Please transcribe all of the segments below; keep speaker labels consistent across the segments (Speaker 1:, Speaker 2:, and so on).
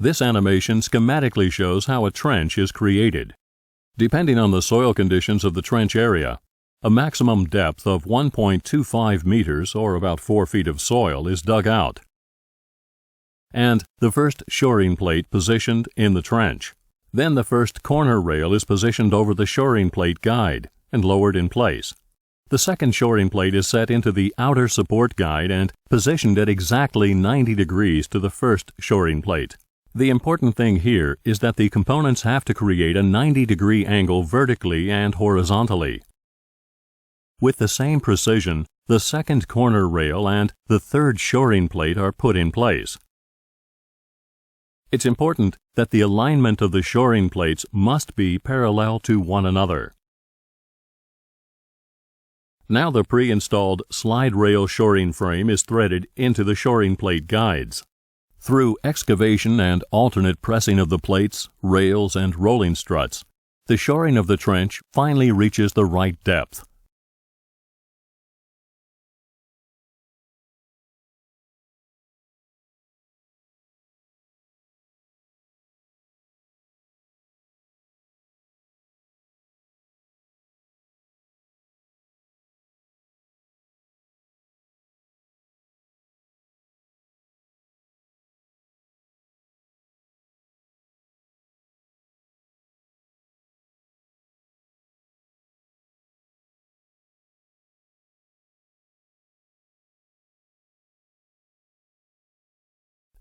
Speaker 1: This animation schematically shows how a trench is created. Depending on the soil conditions of the trench area, a maximum depth of 1.25 meters, or about 4 feet of soil, is dug out, and the first shoring plate positioned in the trench. Then the first corner rail is positioned over the shoring plate guide and lowered in place. The second shoring plate is set into the outer support guide and positioned at exactly 90 degrees to the first shoring plate. The important thing here is that the components have to create a 90-degree angle vertically and horizontally. With the same precision, the second corner rail and the third shoring plate are put in place. It's important that the alignment of the shoring plates must be parallel to one another. Now the pre-installed slide rail shoring frame is threaded into the shoring plate guides. Through excavation and alternate pressing of the plates, rails, and rolling struts, the shoring of the trench finally reaches the right depth.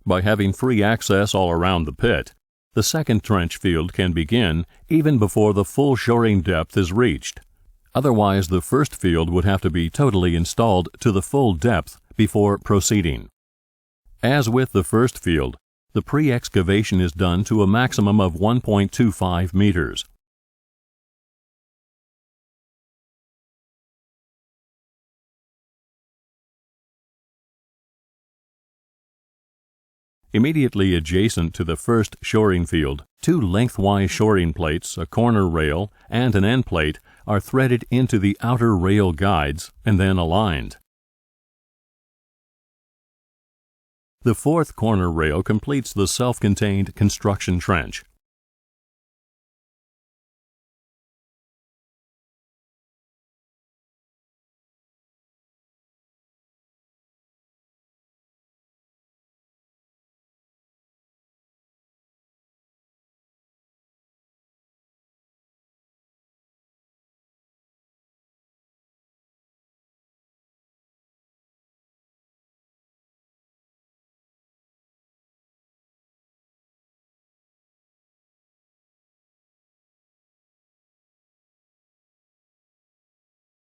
Speaker 1: By having free access all around the pit, the second trench field can begin even before the full shoring depth is reached. Otherwise, the first field would have to be totally installed to the full depth before proceeding. As with the first field, the pre-excavation is done to a maximum of 1.25 meters. Immediately adjacent to the first shoring field, two lengthwise shoring plates, a corner rail, and an end plate are threaded into the outer rail guides and then aligned. The fourth corner rail completes the self-contained construction trench.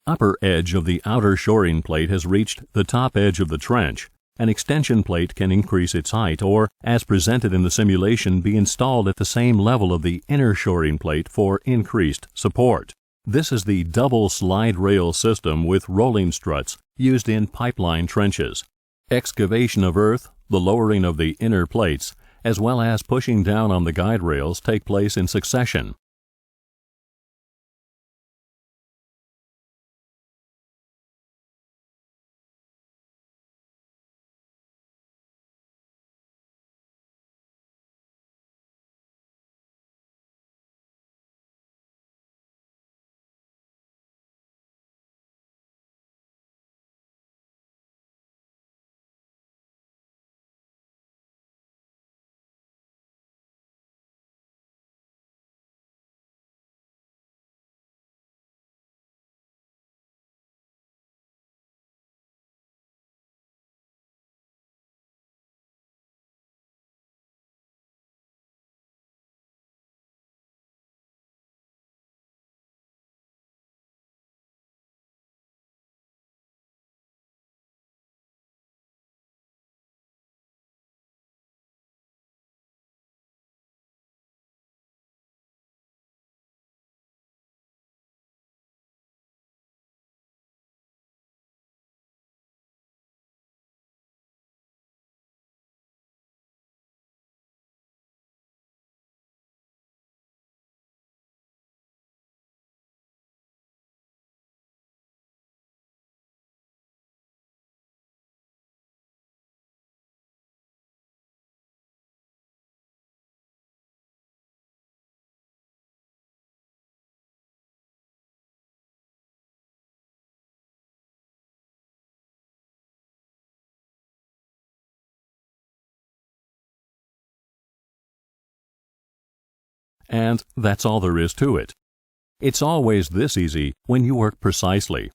Speaker 1: Upper edge of the outer shoring plate has reached the top edge of the trench. An extension plate can increase its height or, as presented in the simulation, be installed at the same level of the inner shoring plate for increased support. This is the double slide rail system with rolling struts used in pipeline trenches. Excavation of earth, the lowering of the inner plates, as well as pushing down on the guide rails take place in succession. and that's all there is to it. It's always this easy when you work precisely.